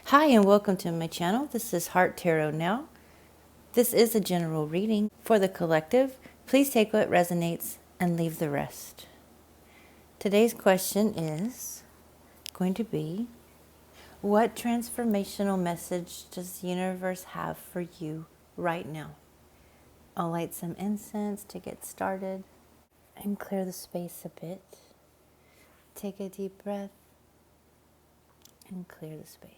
Hi and welcome to my channel. This is HeartTarotNow. This is a general reading for the collective. Please take what resonates and leave the rest. Today's question is going to be, what transformational message does the universe have for you right now? I'll light some incense to get started and clear the space a bit. Take a deep breath and clear the space.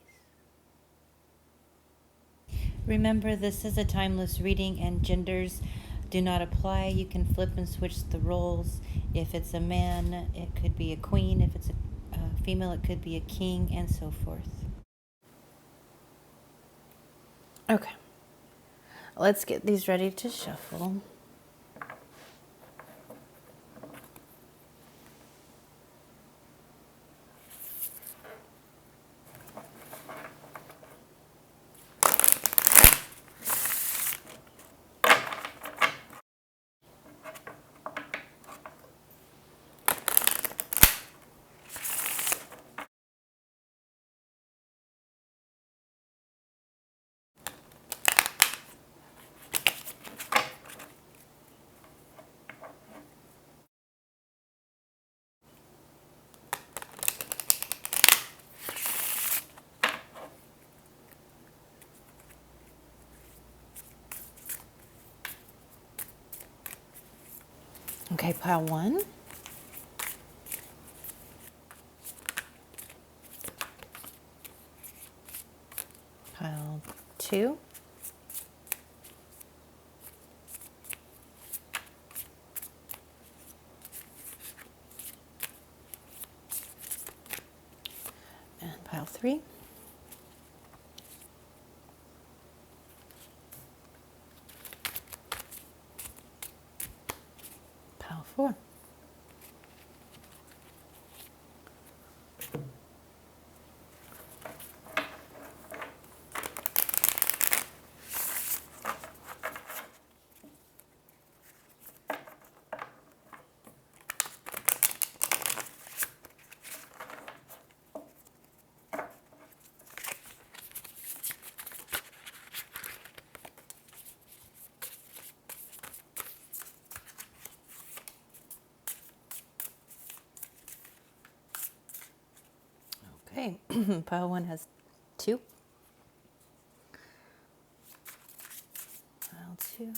Remember, this is a timeless reading and genders do not apply. You can flip and switch the roles. If it's a man, it could be a queen. If it's a female, it could be a king, and so forth. Okay, let's get these ready to shuffle. Okay, pile one. Pile two. And pile three. Pile four. Okay, pile one has two. Pile two.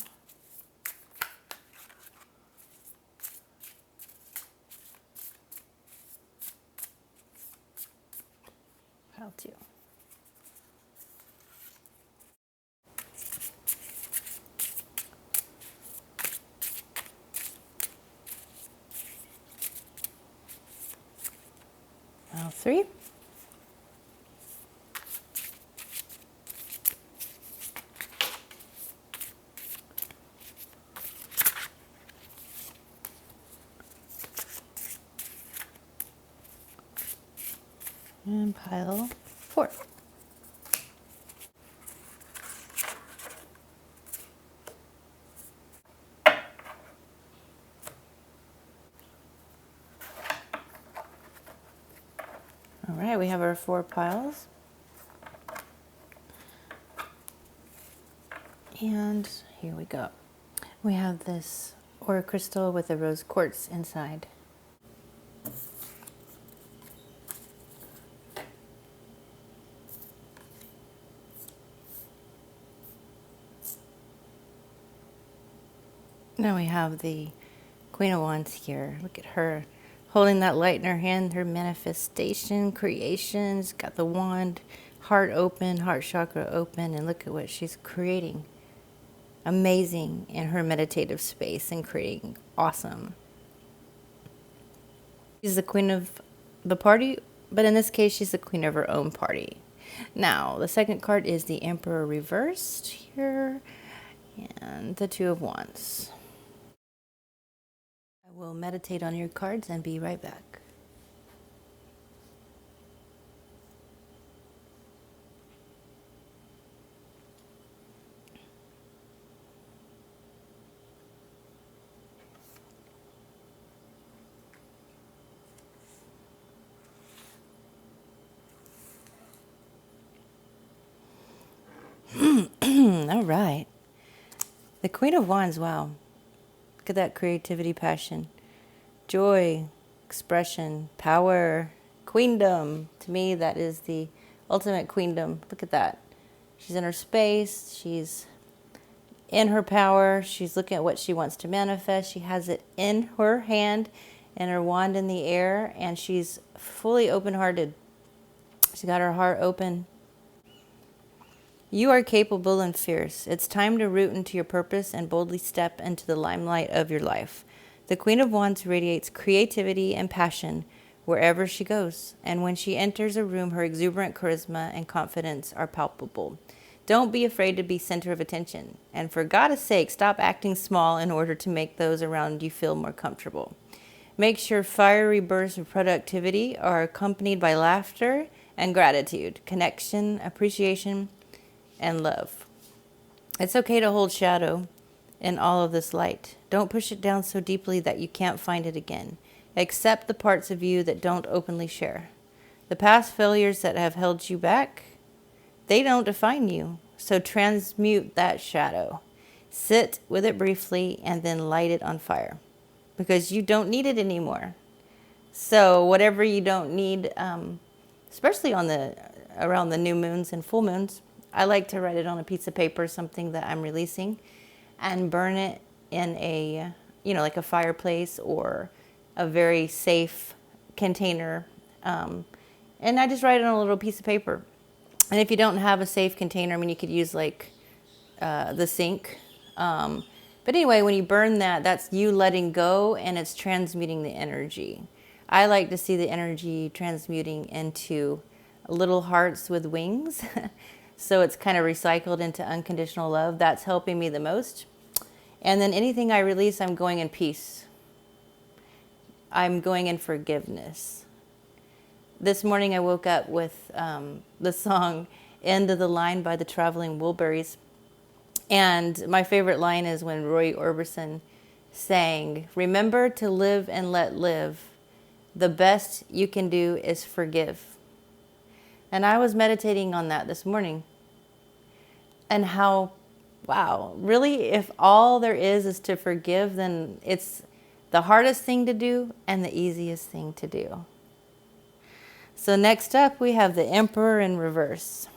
Pile two. Pile three. And pile four. All right, we have our four piles. And here we go. We have this ore crystal with a rose quartz inside. Now we have the Queen of Wands here. Look at her holding that light in her hand, her manifestation, creations, got the wand, heart open, heart chakra open, and look at what she's creating. Amazing in her meditative space and creating awesome. She's the queen of the party, but in this case, she's the queen of her own party. Now, the second card is the Emperor reversed here, and the Two of Wands. I will meditate on your cards and be right back. All right. The Queen of Wands, wow. Look at that creativity, passion, joy, expression, power, queendom. To me, that is the ultimate queendom. Look at that. She's in her space. She's in her power. She's looking at what she wants to manifest. She has it in her hand and her wand in the air, and she's fully open-hearted. She's got her heart open. You are capable and fierce. It's time to root into your purpose and boldly step into the limelight of your life. The Queen of Wands radiates creativity and passion wherever she goes, and when she enters a room, her exuberant charisma and confidence are palpable. Don't be afraid to be center of attention, and for God's sake, stop acting small in order to make those around you feel more comfortable. Make sure fiery bursts of productivity are accompanied by laughter and gratitude, connection, appreciation, and love. It's okay to hold shadow in all of this light. Don't push it down so deeply that you can't find it again. Accept the parts of you that don't openly share. The past failures that have held you back, they don't define you. So transmute that shadow. Sit with it briefly and then light it on fire, because you don't need it anymore. So whatever you don't need, especially around the new moons and full moons, I like to write it on a piece of paper, something that I'm releasing, and burn it in a, like a fireplace or a very safe container. And I just write it on a little piece of paper. And if you don't have a safe container, you could use like the sink. But anyway, when you burn that, that's you letting go, and it's transmuting the energy. I like to see the energy transmuting into little hearts with wings. So it's kind of recycled into unconditional love. That's helping me the most. And then anything I release, I'm going in peace. I'm going in forgiveness. This morning I woke up with the song End of the Line by the Traveling Wilburys. And my favorite line is when Roy Orbison sang, "Remember to live and let live. The best you can do is forgive." And I was meditating on that this morning. And how, wow, really, if all there is to forgive, then it's the hardest thing to do and the easiest thing to do. So next up, we have the Emperor in reverse.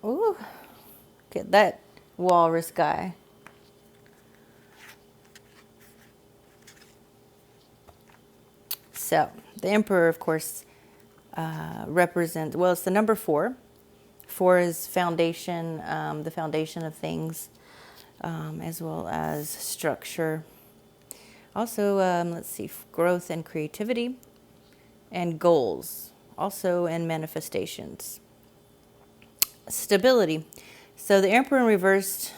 Ooh, look at that walrus guy. So the Emperor, of course, represents, well, it's the number 4. 4 is foundation, the foundation of things, as well as structure. Also, let's see, growth and creativity, and goals, also in manifestations. Stability. So the Emperor in reversed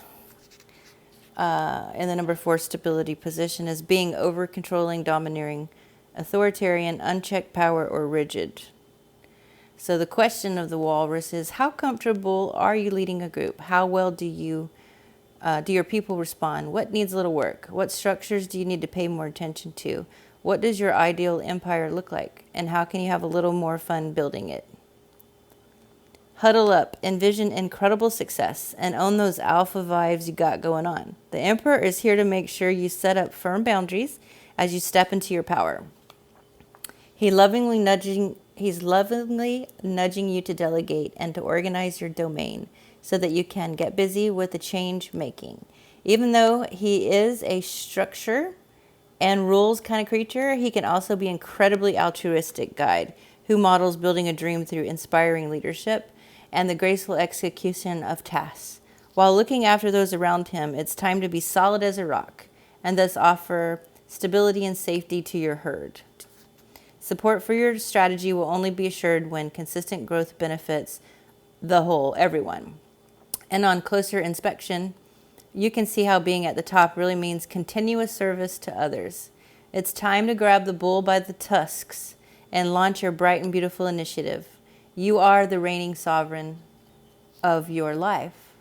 in the number 4 stability position is being over-controlling, domineering, authoritarian, unchecked power, or rigid. So the question of the walrus is, how comfortable are you leading a group? How well do your people respond? What needs a little work? What structures do you need to pay more attention to? What does your ideal empire look like? And how can you have a little more fun building it? Huddle up, envision incredible success, and own those alpha vibes you got going on. The Emperor is here to make sure you set up firm boundaries as you step into your power. He's lovingly nudging you to delegate and to organize your domain so that you can get busy with the change making. Even though he is a structure and rules kind of creature, he can also be an incredibly altruistic guide who models building a dream through inspiring leadership and the graceful execution of tasks. While looking after those around him, it's time to be solid as a rock and thus offer stability and safety to your herd. Support for your strategy will only be assured when consistent growth benefits the whole, everyone. And on closer inspection, you can see how being at the top really means continuous service to others. It's time to grab the bull by the tusks and launch your bright and beautiful initiative. You are the reigning sovereign of your life.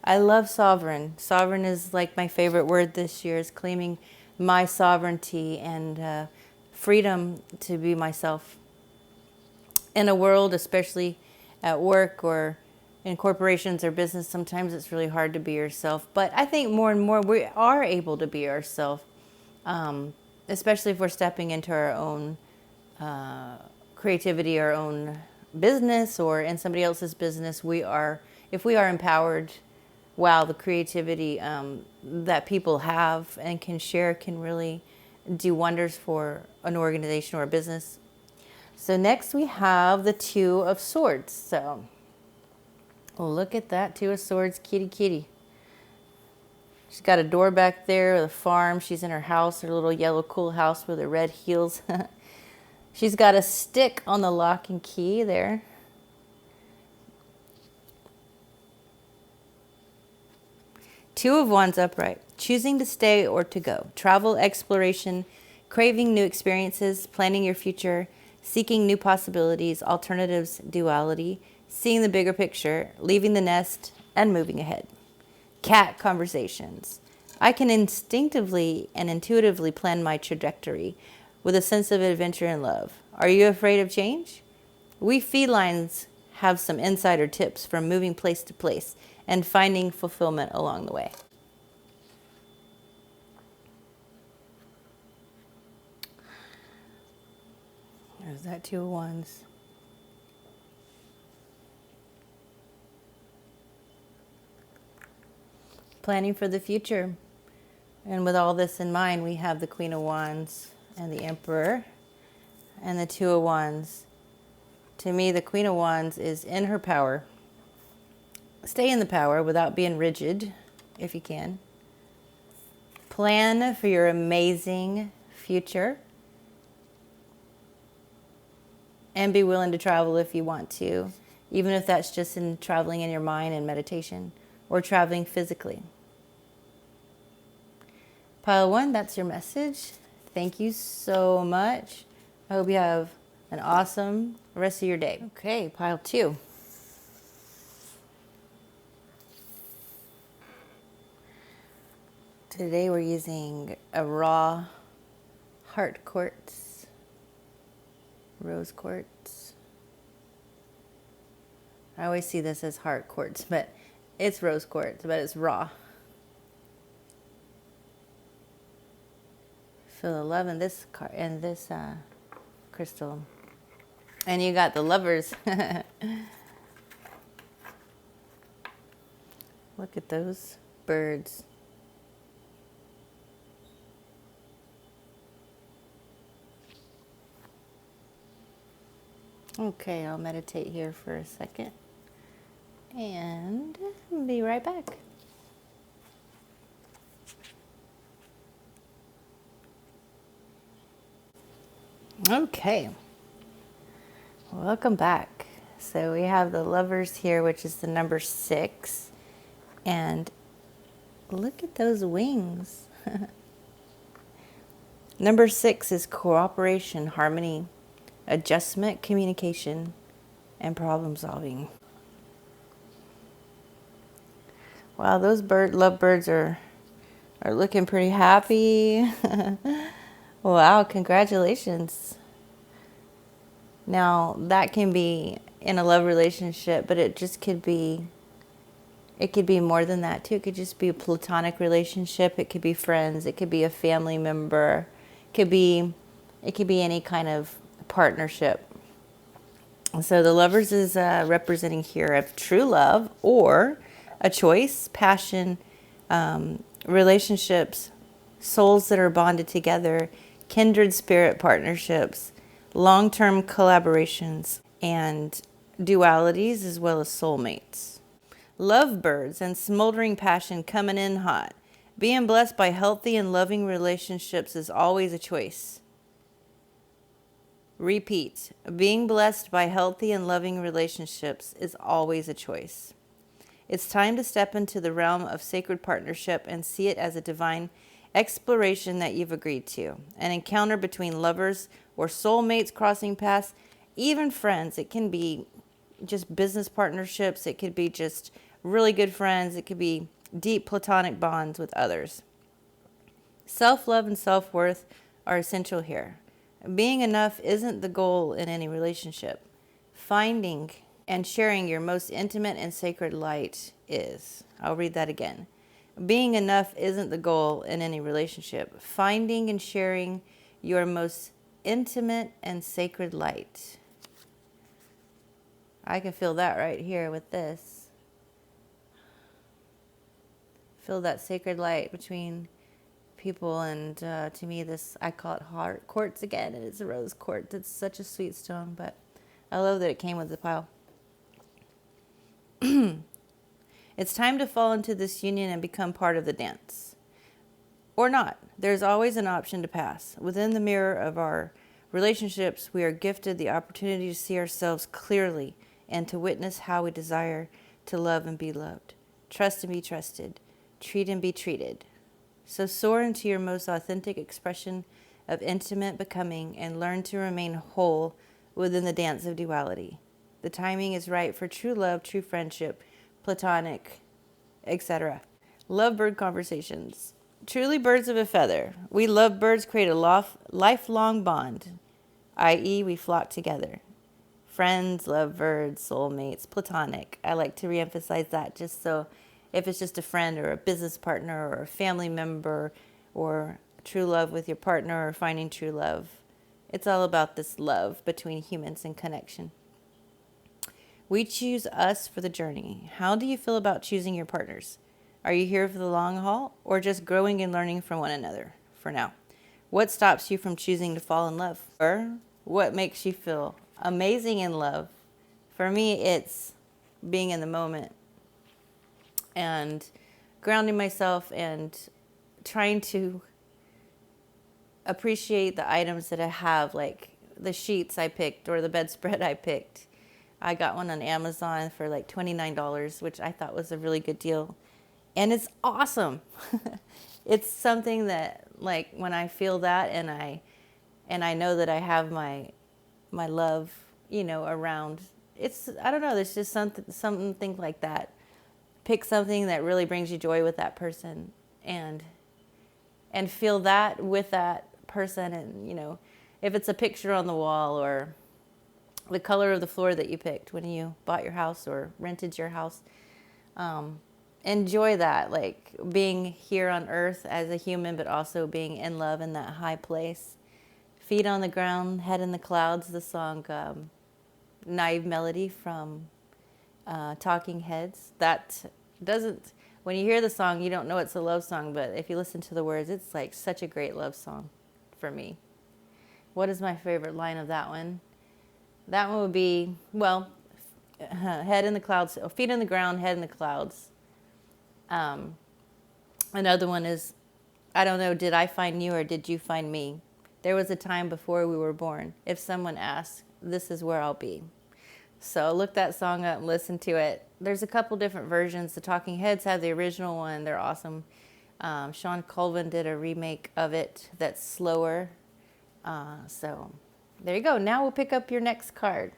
I love sovereign. Sovereign is like my favorite word this year, is claiming my sovereignty and freedom to be myself in a world, especially at work or in corporations or business, sometimes it's really hard to be yourself. But I think more and more we are able to be ourselves, especially if we're stepping into our own creativity, our own business, or in somebody else's business. If we are empowered, wow, the creativity that people have and can share can really do wonders for an organization or a business. So next we have the Two of Swords. So look at that, Two of Swords, kitty kitty. She's got a door back there, the farm. She's in her house, her little yellow cool house with her red heels. She's got a stick on the lock and key there. Two of Wands upright. Choosing to stay or to go. Travel, exploration, craving new experiences, planning your future, seeking new possibilities, alternatives, duality, seeing the bigger picture, leaving the nest, and moving ahead. Cat conversations. I can instinctively and intuitively plan my trajectory with a sense of adventure and love. Are you afraid of change? We felines have some insider tips from moving place to place and finding fulfillment along the way. There's that Two of Wands. Planning for the future. And with all this in mind, we have the Queen of Wands and the Emperor and the Two of Wands. To me, the Queen of Wands is in her power. Stay in the power without being rigid, if you can. Plan for your amazing future. And be willing to travel if you want to, even if that's just in traveling in your mind and meditation, or traveling physically. Pile 1, that's your message. Thank you so much. I hope you have an awesome rest of your day. Okay, pile 2. Today we're using a raw heart quartz, rose quartz. I always see this as heart quartz, but it's rose quartz, but it's raw. Feel the love in this crystal. And you got the Lovers. Look at those birds. Okay, I'll meditate here for a second and be right back. Okay, welcome back. So we have the Lovers here, which is the number 6, and look at those wings. Number 6 is cooperation, harmony, adjustment, communication, and problem solving. Wow, those lovebirds are looking pretty happy. Wow, congratulations. Now, that can be in a love relationship, but it could be more than that too. It could just be a platonic relationship. It could be friends. It could be a family member. It could be any kind of partnership. So the Lovers is representing here of true love or a choice, passion, relationships, souls that are bonded together, kindred spirit partnerships, long-term collaborations, and dualities, as well as soulmates. Lovebirds and smoldering passion coming in hot. Being blessed by healthy and loving relationships is always a choice. Repeat. Being blessed by healthy and loving relationships is always a choice. It's time to step into the realm of sacred partnership and see it as a divine exploration that you've agreed to. An encounter between lovers or soulmates crossing paths, even friends. It can be just business partnerships. It could be just really good friends. It could be deep platonic bonds with others. Self-love and self-worth are essential here. Being enough isn't the goal in any relationship. Finding and sharing your most intimate and sacred light is. I'll read that again. Being enough isn't the goal in any relationship. Finding and sharing your most intimate and sacred light. I can feel that right here with this. Feel that sacred light between people, and to me, this, I call it heart quartz again, and it's a rose quartz. It's such a sweet stone, but I love that it came with the pile. It's time to fall into this union and become part of the dance. Or not. There's always an option to pass. Within the mirror of our relationships, we are gifted the opportunity to see ourselves clearly and to witness how we desire to love and be loved, trust and be trusted, treat and be treated. So soar into your most authentic expression of intimate becoming and learn to remain whole within the dance of duality. The timing is right for true love, true friendship, platonic, etc. Lovebird conversations. Truly birds of a feather. We lovebirds create a lifelong bond, i.e. we flock together. Friends, lovebirds, soulmates, platonic. I like to reemphasize that just so if it's just a friend or a business partner or a family member or true love with your partner or finding true love. It's all about this love between humans and connection. We choose us for the journey. How do you feel about choosing your partners? Are you here for the long haul or just growing and learning from one another for now? What stops you from choosing to fall in love? Or what makes you feel amazing in love? For me, it's being in the moment and grounding myself and trying to appreciate the items that I have, like the sheets I picked or the bedspread I picked. I got one on Amazon for like $29, which I thought was a really good deal. And it's awesome. It's something that, like, when I feel that and I know that I have my love, around. It's, I don't know, there's just something like that. Pick something that really brings you joy with that person and feel that with that person. And, if it's a picture on the wall or the color of the floor that you picked when you bought your house or rented your house, enjoy that, like being here on earth as a human, but also being in love in that high place. Feet on the ground, head in the clouds, the song Naive Melody from Talking Heads. That doesn't, when you hear the song, you don't know it's a love song, but if you listen to the words, it's like such a great love song for me. What is my favorite line of that one? That one would be, head in the clouds, feet in the ground, head in the clouds. Another one is, I don't know, did I find you or did you find me? There was a time before we were born. If someone asks, this is where I'll be. So look that song up and listen to it. There's a couple different versions. The Talking Heads have the original one. They're awesome. Sean Colvin did a remake of it that's slower. So there you go. Now we'll pick up your next card.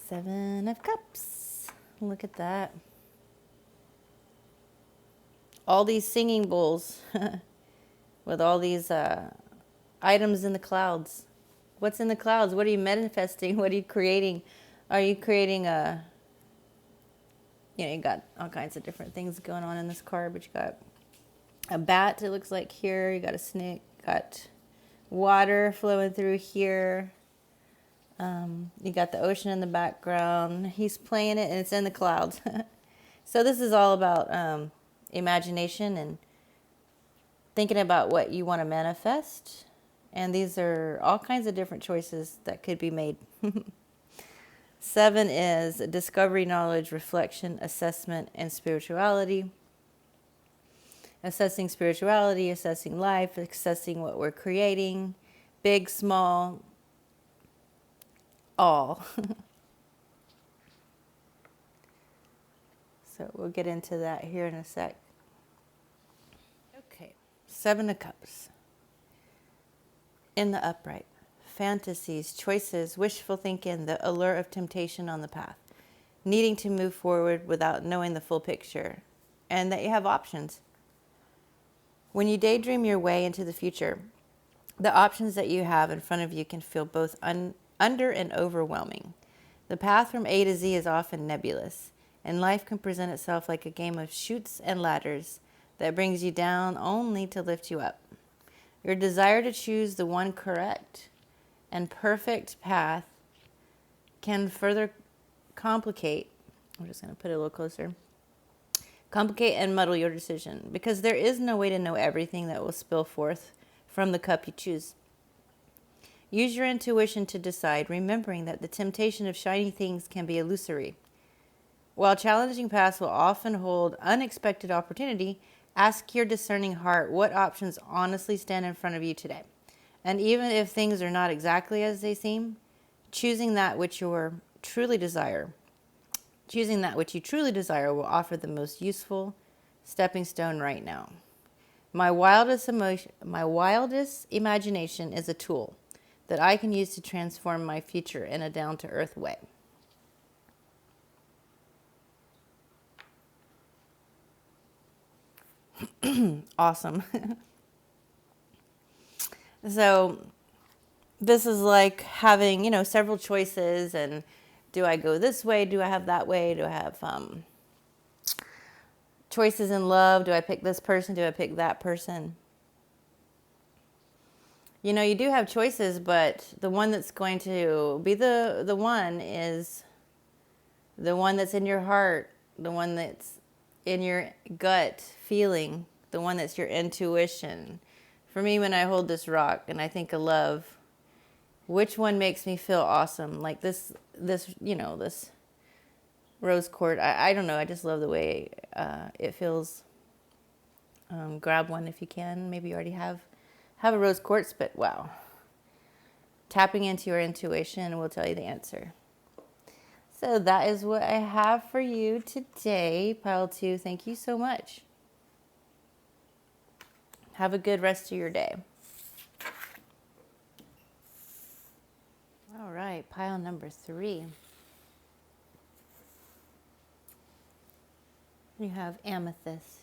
7 of Cups. Look at that. All these singing bowls with all these items in the clouds. What's in the clouds? What are you manifesting? What are you creating? Are you creating you got all kinds of different things going on in this card, but you got a bat, it looks like here. You got a snake. Got water flowing through here. You got the ocean in the background. He's playing it, and it's in the clouds. So this is all about imagination and thinking about what you want to manifest. And these are all kinds of different choices that could be made. 7 is discovery, knowledge, reflection, assessment, and spirituality. Assessing spirituality, assessing life, assessing what we're creating, big, small, all. So we'll get into that here in a sec. Okay, 7 of Cups. In the upright. Fantasies, choices, wishful thinking, the allure of temptation on the path. Needing to move forward without knowing the full picture. And that you have options. When you daydream your way into the future, the options that you have in front of you can feel both under and overwhelming. The path from A to Z is often nebulous, and life can present itself like a game of chutes and ladders that brings you down only to lift you up. Your desire to choose the one correct and perfect path can further complicate, I'm just going to put it a little closer, complicate and muddle your decision, because there is no way to know everything that will spill forth from the cup you choose. Use your intuition to decide, remembering that the temptation of shiny things can be illusory. While challenging paths will often hold unexpected opportunity, ask your discerning heart what options honestly stand in front of you today. And even if things are not exactly as they seem, choosing that which you truly desire will offer the most useful stepping stone right now. My wildest imagination is a tool that I can use to transform my future in a down-to-earth way. Awesome. So this is like having, several choices, and do I go this way? Do I have that way? Do I have choices in love? Do I pick this person? Do I pick that person? You do have choices, but the one that's going to be the one is the one that's in your heart, the one that's in your gut feeling, the one that's your intuition. For me, when I hold this rock and I think of love, which one makes me feel awesome? Like this rose quartz. I don't know. I just love the way it feels. Grab one if you can. Maybe you already have a rose quartz, but wow. Tapping into your intuition will tell you the answer. So that is what I have for you today, Pile 2. Thank you so much. Have a good rest of your day. All right, pile number 3. You have amethyst.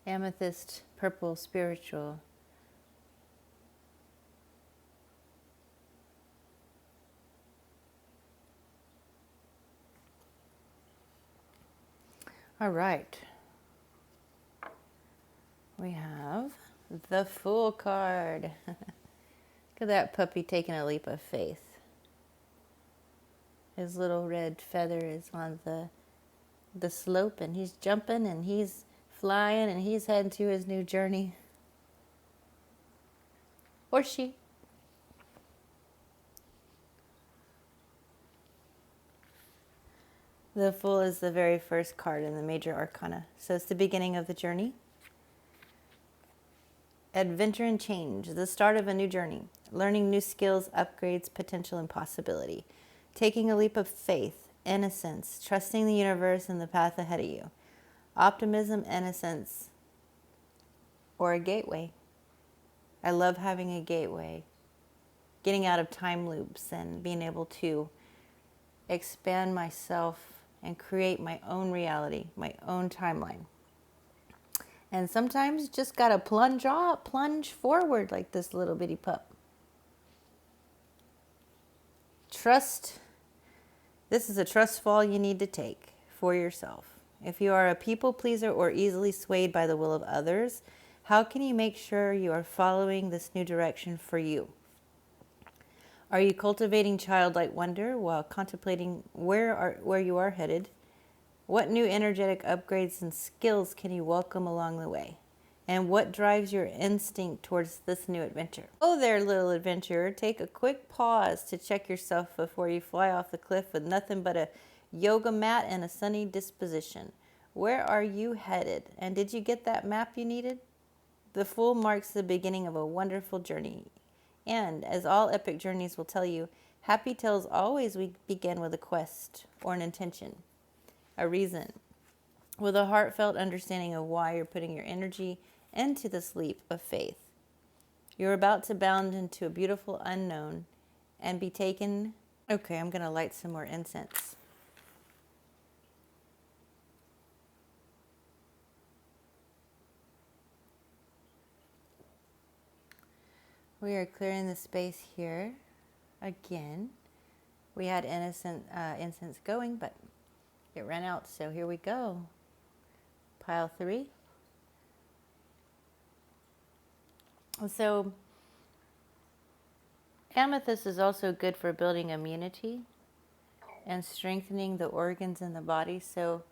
Amethyst, purple, spiritual. All right. We have the Fool card. Look at that puppy taking a leap of faith. His little red feather is on the slope, and he's jumping and he's flying and he's heading to his new journey. Or she. The Fool is the very first card in the major arcana. So it's the beginning of the journey. Adventure and change, the start of a new journey. Learning new skills, upgrades, potential, and possibility. Taking a leap of faith, innocence, trusting the universe and the path ahead of you. Optimism, innocence, or a gateway. I love having a gateway. Getting out of time loops and being able to expand myself and create my own reality, my own timeline. And sometimes just gotta plunge forward like this little bitty pup. Trust. This is a trust fall you need to take for yourself. If you are a people pleaser or easily swayed by the will of others, how can you make sure you are following this new direction for you? Are you cultivating childlike wonder while contemplating where you are headed? What new energetic upgrades and skills can you welcome along the way? And what drives your instinct towards this new adventure? Oh there, little adventurer, take a quick pause to check yourself before you fly off the cliff with nothing but a yoga mat and a sunny disposition. Where are you headed? And did you get that map you needed? The Fool marks the beginning of a wonderful journey. And, as all epic journeys will tell you, happy tales always begin with a quest or an intention, a reason, with a heartfelt understanding of why you're putting your energy into this leap of faith. You're about to bound into a beautiful unknown and be taken. Okay, I'm going to light some more incense. We are clearing the space here again. We had innocent incense going, but it ran out, so here we go. Pile 3. So amethyst is also good for building immunity and strengthening the organs in the body. So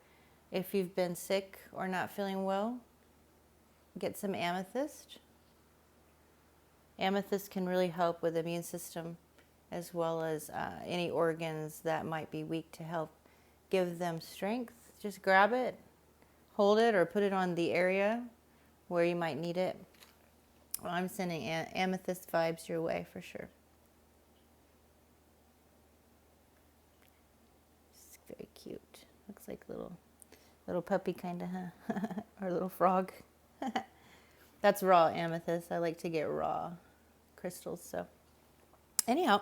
if you've been sick or not feeling well, get some amethyst. Amethyst can really help with the immune system as well as any organs that might be weak, to help give them strength. Just grab it, hold it, or put it on the area where you might need it. Well, I'm sending amethyst vibes your way for sure. It's very cute. Looks like little puppy kind of, huh? Or a little frog. That's raw amethyst. I like to get raw crystals. So anyhow,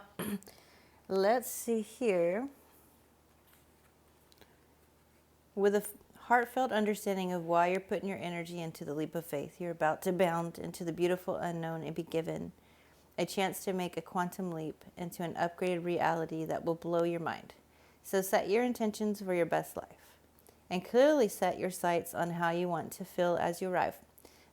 let's see here. With a heartfelt understanding of why you're putting your energy into the leap of faith, you're about to bound into the beautiful unknown and be given a chance to make a quantum leap into an upgraded reality that will blow your mind. So set your intentions for your best life and clearly set your sights on how you want to feel as you arrive.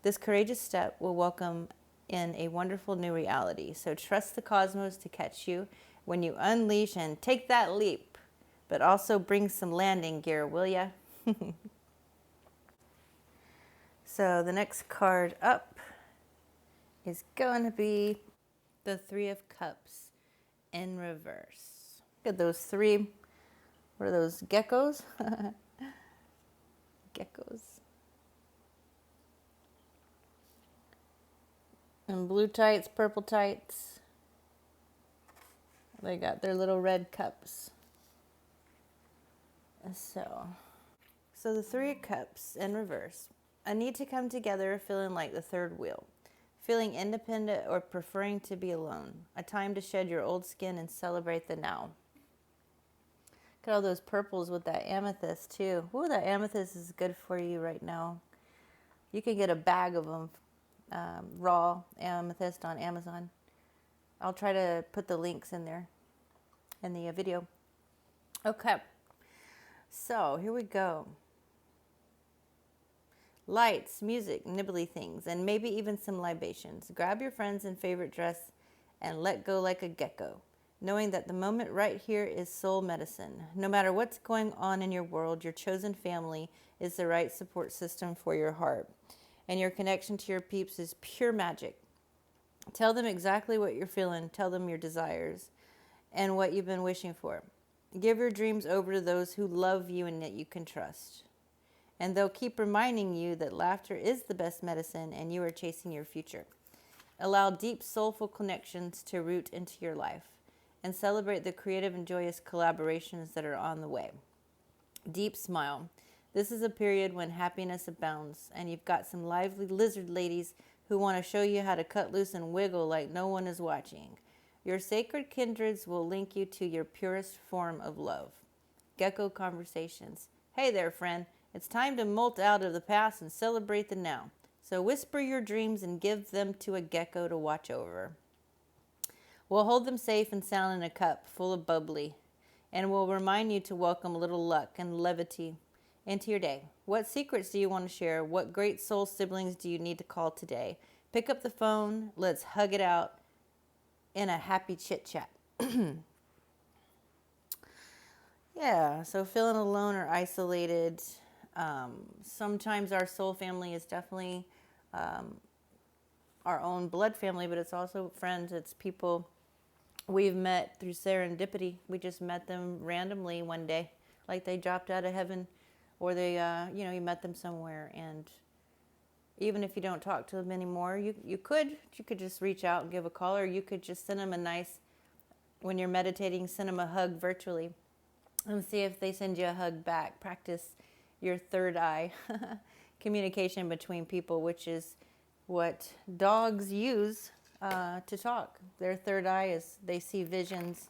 This courageous step will welcome in a wonderful new reality. So trust the cosmos to catch you when you unleash and take that leap, but also bring some landing gear, will ya? So the next card up is going to be the 3 of Cups in reverse. Look at those 3. What are those? Geckos? Geckos. And blue tights, purple tights. They got their little red cups. So the 3 of Cups in reverse. A need to come together, feeling like the third wheel. Feeling independent or preferring to be alone. A time to shed your old skin and celebrate the now. Look at all those purples with that amethyst too. Ooh, that amethyst is good for you right now. You can get a bag of them, raw amethyst on Amazon. I'll try to put the links in there in the video. Okay, so here we go. Lights, music, nibbly things, and maybe even some libations. Grab your friends in favorite dress and let go like a gecko, knowing that the moment right here is soul medicine. No matter what's going on in your world, your chosen family is the right support system for your heart. And your connection to your peeps is pure magic. Tell them exactly what you're feeling. Tell them your desires and what you've been wishing for. Give your dreams over to those who love you and that you can trust. And they'll keep reminding you that laughter is the best medicine and you are chasing your future. Allow deep, soulful connections to root into your life and celebrate the creative and joyous collaborations that are on the way. Deep smile. This is a period when happiness abounds and you've got some lively lizard ladies who want to show you how to cut loose and wiggle like no one is watching. Your sacred kindreds will link you to your purest form of love. Gecko conversations. Hey there, friend. It's time to molt out of the past and celebrate the now. So whisper your dreams and give them to a gecko to watch over. We'll hold them safe and sound in a cup full of bubbly, and we'll remind you to welcome a little luck and levity into your day. What secrets do you want to share? What great soul siblings do you need to call today? Pick up the phone. Let's hug it out in a happy chit chat. Yeah, so feeling alone or isolated. Sometimes our soul family is definitely our own blood family, but it's also friends. It's people we've met through serendipity. We just met them randomly one day, like they dropped out of heaven, or they, you met them somewhere. And even if you don't talk to them anymore, you could just reach out and give a call, or you could just send them a nice, when you're meditating, send them a hug virtually and see if they send you a hug back. Practice your third eye communication between people, which is what dogs use to talk. Their third eye is they see visions.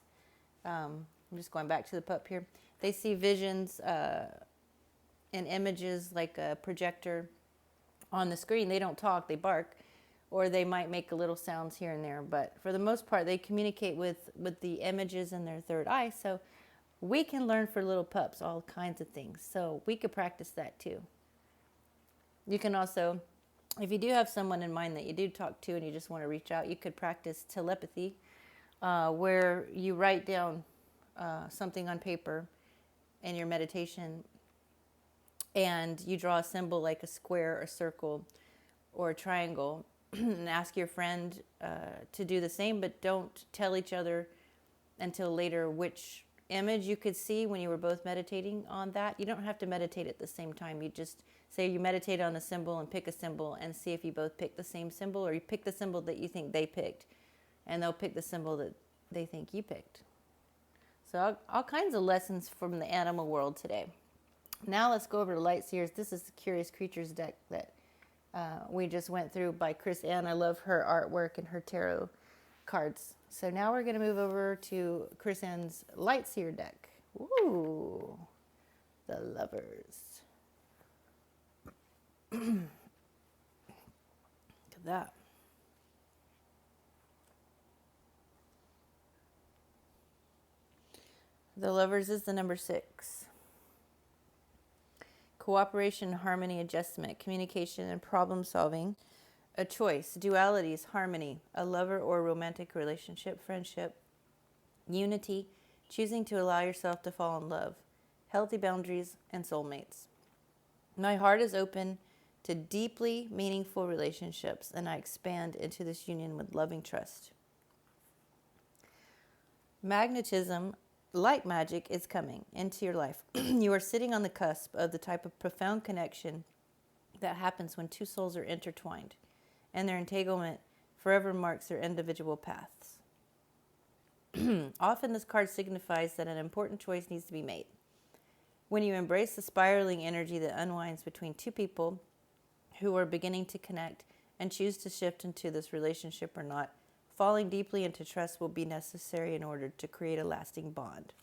I'm just going back to the pup here. They see visions and images like a projector on the screen. They don't talk, they bark. or they might make a little sounds here and there. But for the most part, they communicate with the images in their third eye. So we can learn for little pups all kinds of things. So we could practice that too. You can also, if you do have someone in mind that you do talk to and you just want to reach out, you could practice telepathy, where you write down something on paper in your meditation, and you draw a symbol like a square, a circle, or a triangle, and ask your friend to do the same, but don't tell each other until later which image you could see when you were both meditating on that. You don't have to meditate at the same time. You just say you meditate on a symbol and pick a symbol and see if you both pick the same symbol, or you pick the symbol that you think they picked and they'll pick the symbol that they think you picked. So all kinds of lessons from the animal world today. Now let's go over to Light Seers. This is the Curious Creatures deck that we just went through by Chris Ann. I love her artwork and her tarot cards. So now we're going to move over to Chris Ann's Light Seer deck. Ooh, the Lovers. Look at that. The Lovers is the number 6. Cooperation, harmony, adjustment, communication, and problem solving. A choice, dualities, harmony, a lover or romantic relationship, friendship, unity, choosing to allow yourself to fall in love, healthy boundaries, and soulmates. My heart is open to deeply meaningful relationships, and I expand into this union with loving trust. Magnetism, light magic, is coming into your life. You are sitting on the cusp of the type of profound connection that happens when two souls are intertwined, and their entanglement forever marks their individual paths. Often this card signifies that an important choice needs to be made. When you embrace the spiraling energy that unwinds between two people who are beginning to connect and choose to shift into this relationship or not, falling deeply into trust will be necessary in order to create a lasting bond.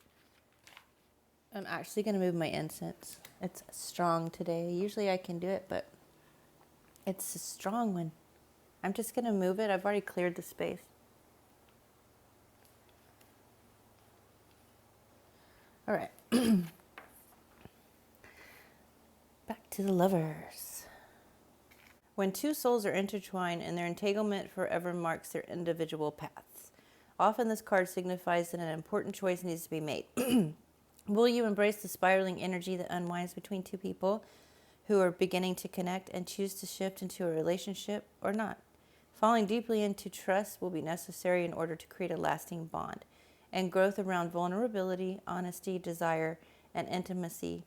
I'm actually going to move my incense. It's strong today. Usually I can do it, but it's a strong one. I'm just going to move it. I've already cleared the space. All right. Back to the Lovers. When two souls are intertwined and their entanglement forever marks their individual paths. Often this card signifies that an important choice needs to be made. Will you embrace the spiraling energy that unwinds between two people who are beginning to connect and choose to shift into a relationship or not? Falling deeply into trust will be necessary in order to create a lasting bond, and growth around vulnerability, honesty, desire, and intimacy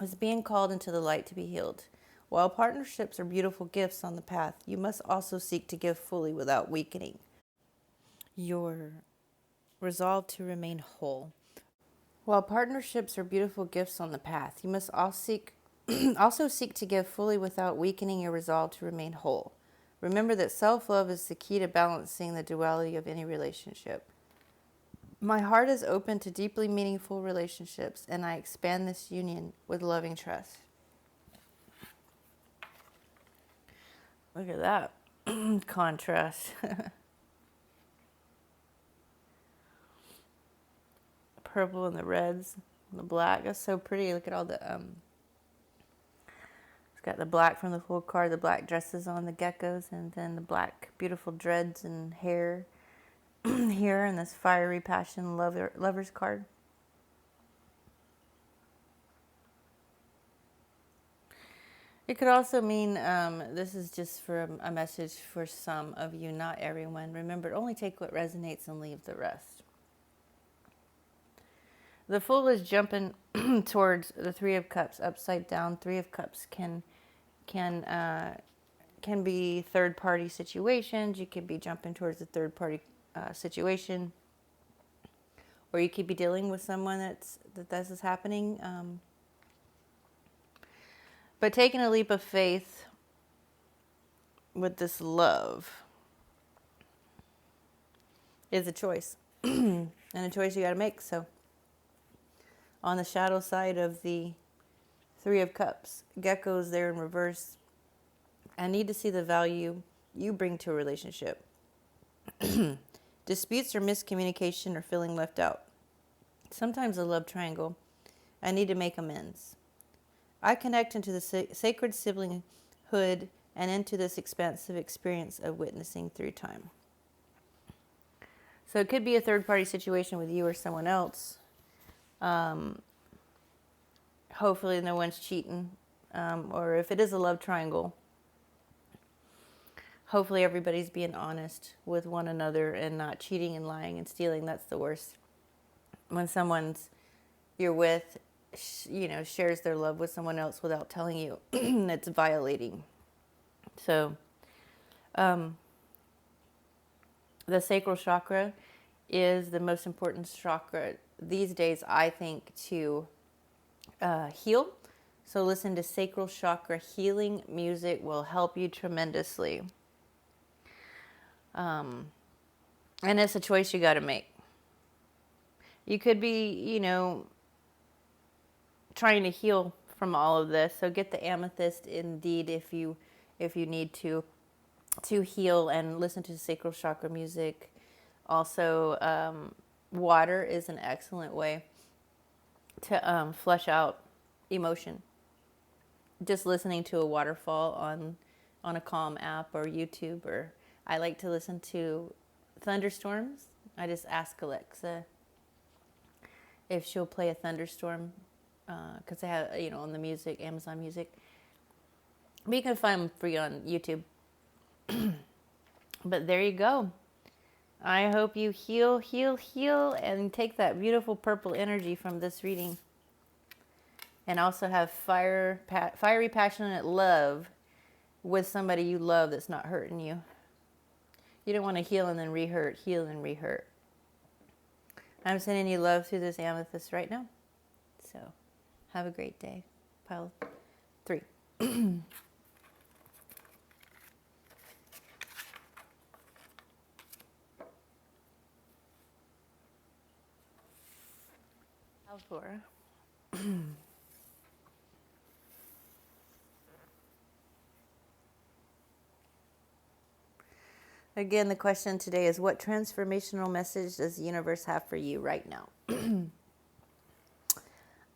is being called into the light to be healed. While partnerships are beautiful gifts on the path, you must also seek to give fully without weakening your resolve to remain whole. While partnerships are beautiful gifts on the path, you must also seek to give fully without weakening your resolve to remain whole. Remember that self-love is the key to balancing the duality of any relationship. My heart is open to deeply meaningful relationships, and I expand this union with loving trust. Look at that contrast. Purple and the reds and the black. That's so pretty. Look at all the it's got the black from the full card, the black dresses on the geckos, and then the black beautiful dreads and hair here, and this fiery passion lovers card. It could also mean this is just for a message for some of you, not everyone. Remember, only take what resonates and leave the rest. The Fool is jumping towards the Three of Cups upside down. Three of Cups can be third-party situations. You could be jumping towards a third-party situation, or you could be dealing with someone that this is happening. But taking a leap of faith with this love is a choice, and a choice you got to make. So, on the shadow side of the Three of Cups, Gecko's there in reverse. I need to see the value you bring to a relationship. Disputes or miscommunication or feeling left out. Sometimes a love triangle. I need to make amends. I connect into the sacred siblinghood and into this expansive experience of witnessing through time. So it could be a third-party situation with you or someone else. Hopefully no one's cheating. Or if it is a love triangle, hopefully everybody's being honest with one another and not cheating and lying and stealing. That's the worst. When someone's you're with, shares their love with someone else without telling you, it's violating. So, the sacral chakra is the most important chakra these days, I think, to heal. So listen to sacral chakra healing music will help you tremendously. And it's a choice you got to make. You could be, trying to heal from all of this. So get the amethyst indeed if you need to heal, and listen to sacral chakra music. Also, water is an excellent way to flush out emotion. Just listening to a waterfall on a Calm app or YouTube, or I like to listen to thunderstorms. I just ask Alexa if she'll play a thunderstorm, because I have, on the music, Amazon Music. But you can find them free on YouTube. But there you go. I hope you heal, and take that beautiful purple energy from this reading. And also have fiery, passionate love with somebody you love that's not hurting you. You don't want to heal and then re-hurt, heal and re-hurt. I'm sending you love through this amethyst right now. So, have a great day. Pile 3. Pile 4. Again, the question today is, what transformational message does the universe have for you right now?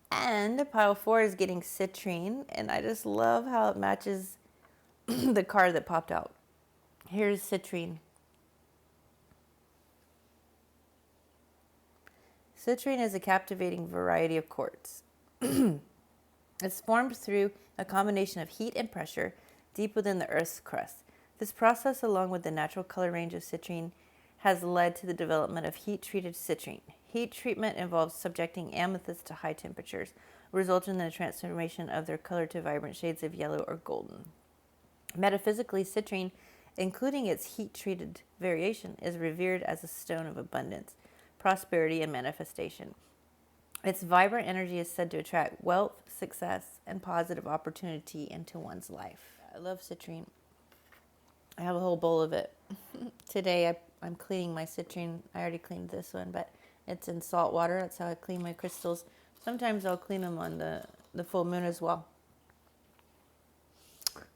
And pile 4 is getting citrine, and I just love how it matches the card that popped out. Here's citrine. Citrine is a captivating variety of quartz. It's formed through a combination of heat and pressure deep within the Earth's crust. This process, along with the natural color range of citrine, has led to the development of heat-treated citrine. Heat treatment involves subjecting amethysts to high temperatures, resulting in the transformation of their color to vibrant shades of yellow or golden. Metaphysically, citrine, including its heat-treated variation, is revered as a stone of abundance, prosperity, and manifestation. Its vibrant energy is said to attract wealth, success, and positive opportunity into one's life. I love citrine. I have a whole bowl of it. Today I'm cleaning my citrine. I already cleaned this one, but it's in salt water. That's how I clean my crystals. Sometimes I'll clean them on the full moon as well.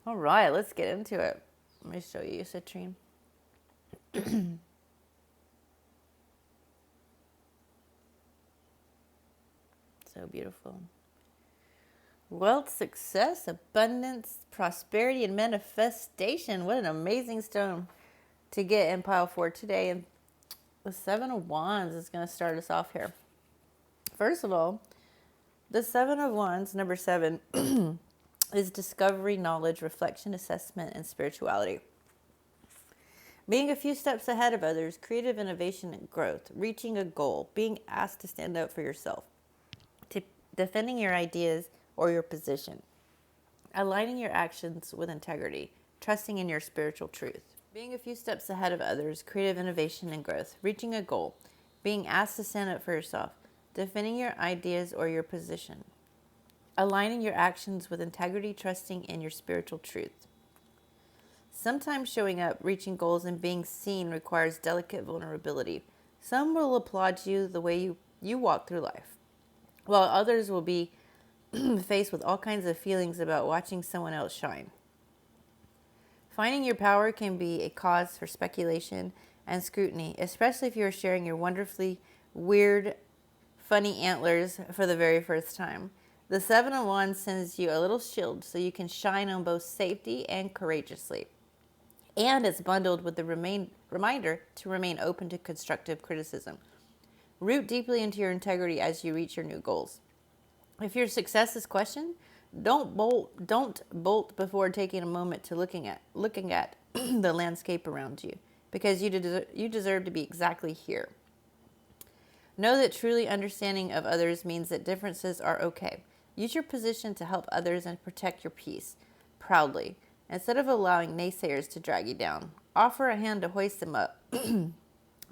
All right, let's get into it. Let me show you citrine. So beautiful. Wealth, success, abundance, prosperity, and manifestation. What an amazing stone to get in pile 4 today. And the 7 of Wands is going to start us off here. First of all, the 7 of Wands, number 7, is discovery, knowledge, reflection, assessment, and spirituality. Being a few steps ahead of others, creative innovation and growth, reaching a goal, being asked to stand up for yourself, defending your ideas or your position, aligning your actions with integrity, trusting in your spiritual truth. Being a few steps ahead of others, creative innovation and growth, reaching a goal, being asked to stand up for yourself, defending your ideas or your position, aligning your actions with integrity, trusting in your spiritual truth. Sometimes showing up, reaching goals, and being seen requires delicate vulnerability. Some will applaud you the way you walk through life, while others will be faced with all kinds of feelings about watching someone else shine. Finding your power can be a cause for speculation and scrutiny, especially if you are sharing your wonderfully weird, funny antlers for the very first time. The Seven of Wands sends you a little shield so you can shine on both safety and courageously. And it's bundled with the reminder to remain open to constructive criticism. Root deeply into your integrity as you reach your new goals. If your success is questioned, don't bolt before taking a moment to looking at the landscape around you, because you deserve to be exactly here. Know that truly understanding of others means that differences are okay. Use your position to help others and protect your peace proudly, instead of allowing naysayers to drag you down. Offer a hand to hoist them up.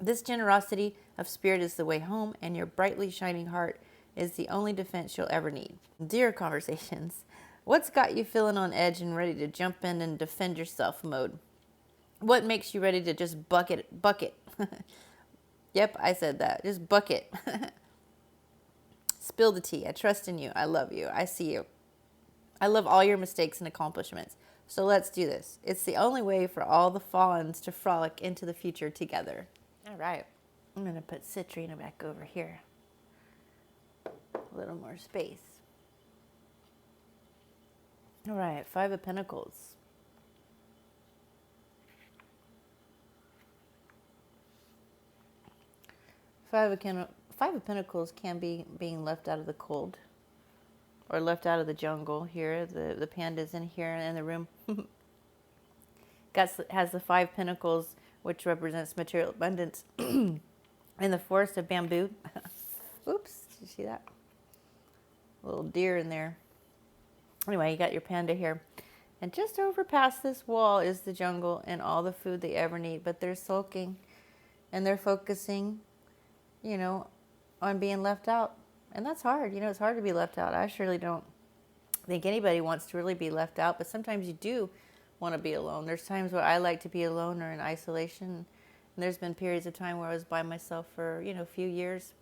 This generosity of spirit is the way home, and your brightly shining heart is the only defense you'll ever need. Dear conversations, what's got you feeling on edge and ready to jump in and defend yourself mode? What makes you ready to just bucket? Yep, I said that. Just bucket. Spill the tea. I trust in you. I love you. I see you. I love all your mistakes and accomplishments. So let's do this. It's the only way for all the fawns to frolic into the future together. All right. I'm going to put Citrina back over here. A little more space. All right. Five of Pentacles. Five of Pentacles can be being left out of the cold, or left out of the jungle here. The panda's in here in the room. Has the Five Pentacles, which represents material abundance, in the forest of bamboo. Oops, did you see that? A little deer in there. Anyway, you got your panda here. And just over past this wall is the jungle and all the food they ever need. But they're sulking and they're focusing, on being left out. And that's hard. It's hard to be left out. I surely don't think anybody wants to really be left out. But sometimes you do want to be alone. There's times where I like to be alone or in isolation. And there's been periods of time where I was by myself for, a few years.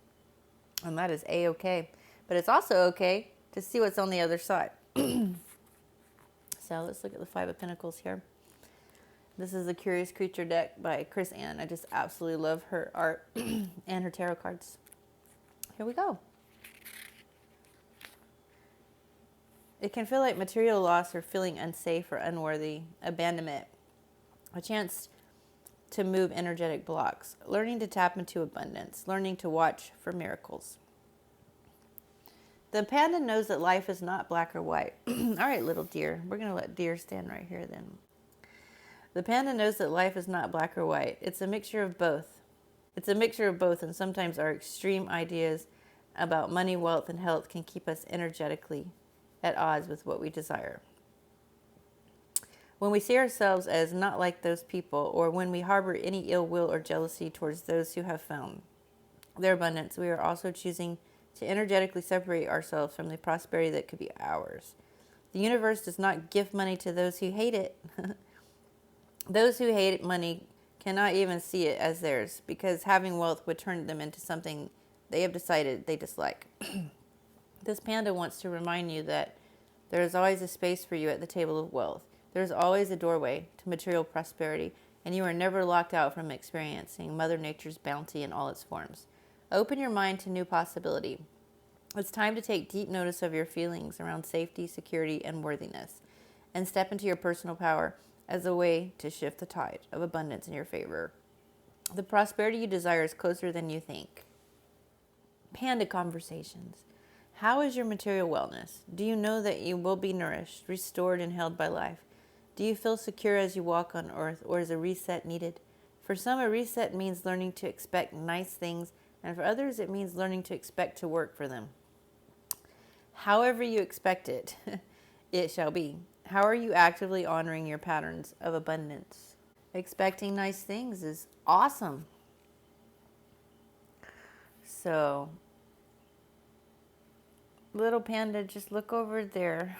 And that is A-okay. But it's also okay to see what's on the other side. So let's look at the Five of Pentacles here. This is the Curious Creature deck by Chris Ann. I just absolutely love her art and her tarot cards. Here we go. It can feel like material loss or feeling unsafe or unworthy, abandonment, a chance to move energetic blocks, learning to tap into abundance, learning to watch for miracles. The panda knows that life is not black or white. All right, little deer. We're going to let deer stand right here then. The panda knows that life is not black or white. It's a mixture of both. And sometimes our extreme ideas about money, wealth, and health can keep us energetically at odds with what we desire. When we see ourselves as not like those people, or when we harbor any ill will or jealousy towards those who have found their abundance, we are also choosing to energetically separate ourselves from the prosperity that could be ours. The universe does not give money to those who hate it. Those who hate money cannot even see it as theirs, because having wealth would turn them into something they have decided they dislike. This panda wants to remind you that there is always a space for you at the table of wealth. There is always a doorway to material prosperity, and you are never locked out from experiencing Mother Nature's bounty in all its forms. Open your mind to new possibility. It's time to take deep notice of your feelings around safety, security, and worthiness, and step into your personal power as a way to shift the tide of abundance in your favor. The prosperity you desire is closer than you think. Panda conversations. How is your material wellness? Do you know that you will be nourished, restored, and held by life? Do you feel secure as you walk on earth, or is a reset needed? For some, a reset means learning to expect nice things, and for others, it means learning to expect to work for them. However you expect it, it shall be. How are you actively honoring your patterns of abundance? Expecting nice things is awesome. So, little panda, just look over there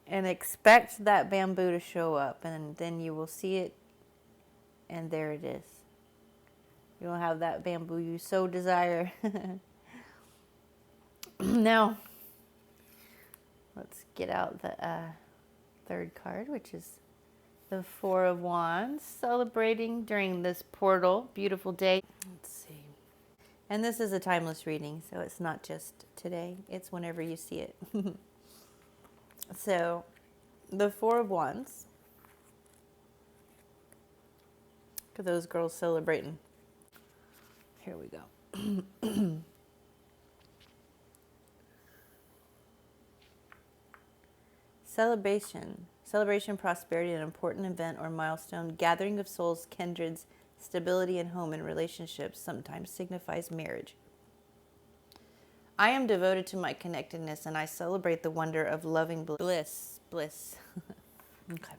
and expect that bamboo to show up, and then you will see it, and there it is. You'll have that bamboo you so desire. Now, let's get out the third card, which is The Four of Wands, celebrating during this portal, beautiful day. Let's see. And this is a timeless reading, so it's not just today, it's whenever you see it. So, the Four of Wands. Look at those girls celebrating. Here we go. Celebration, prosperity, an important event or milestone, gathering of souls, kindreds, stability in home and relationships, sometimes signifies marriage. I am devoted to my connectedness and I celebrate the wonder of loving bliss. Okay.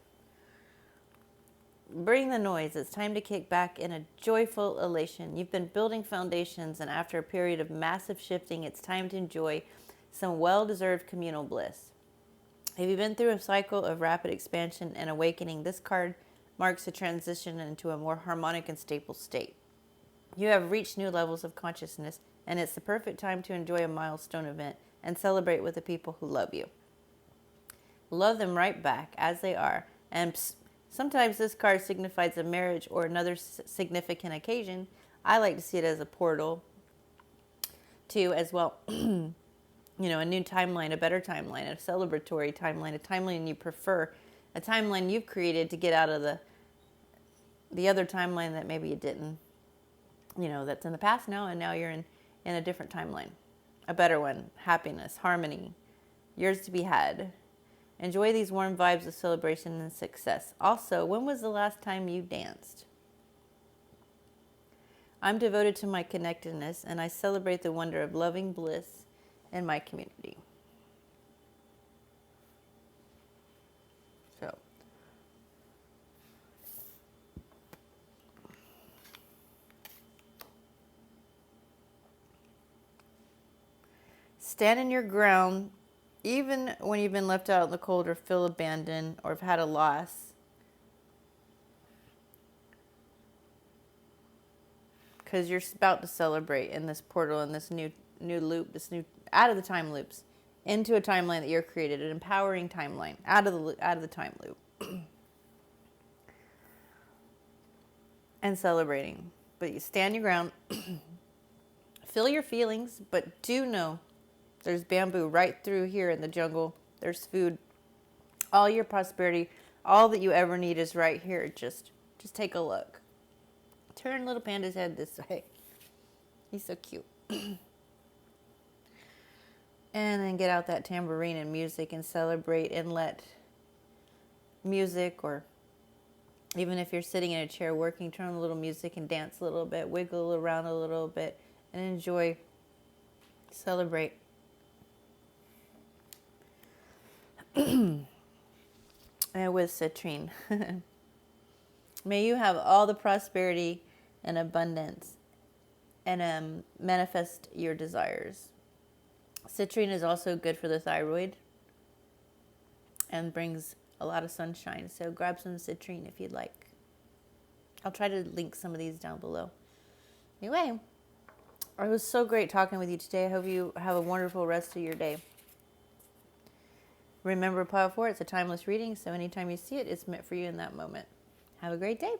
Bring the noise. It's time to kick back in a joyful elation. You've been building foundations, and after a period of massive shifting, it's time to enjoy some well-deserved communal bliss. If you've been through a cycle of rapid expansion and awakening, this card marks a transition into a more harmonic and stable state. You have reached new levels of consciousness, and it's the perfect time to enjoy a milestone event and celebrate with the people who love you. Love them right back as they are. And sometimes this card signifies a marriage or another significant occasion. I like to see it as a portal too, as well. You know, a new timeline, a better timeline, a celebratory timeline, a timeline you prefer, a timeline you've created to get out of the other timeline that maybe you didn't, you know, that's in the past now, and now you're in a different timeline. A better one, happiness, harmony, yours to be had. Enjoy these warm vibes of celebration and success. Also, when was the last time you danced? I'm devoted to my connectedness, and I celebrate the wonder of loving bliss in my community. So, stand in your ground, even when you've been left out in the cold or feel abandoned or have had a loss. Because you're about to celebrate in this portal, in this new loop, this new, out of the time loops, into a timeline that you're created, an empowering timeline, out of the time loop. And celebrating. But you stand your ground, feel your feelings, but do know there's bamboo right through here in the jungle. There's food. All your prosperity, all that you ever need is right here. Just take a look. Turn little panda's head this way. He's so cute. And then get out that tambourine and music and celebrate and let music, or even if you're sitting in a chair working, turn on a little music and dance a little bit, wiggle around a little bit, and enjoy, celebrate. And with citrine. May you have all the prosperity and abundance and manifest your desires. Citrine is also good for the thyroid and brings a lot of sunshine. So grab some citrine if you'd like. I'll try to link some of these down below. Anyway, it was so great talking with you today. I hope you have a wonderful rest of your day. Remember, Pile 4, it's a timeless reading, so anytime you see it, it's meant for you in that moment. Have a great day.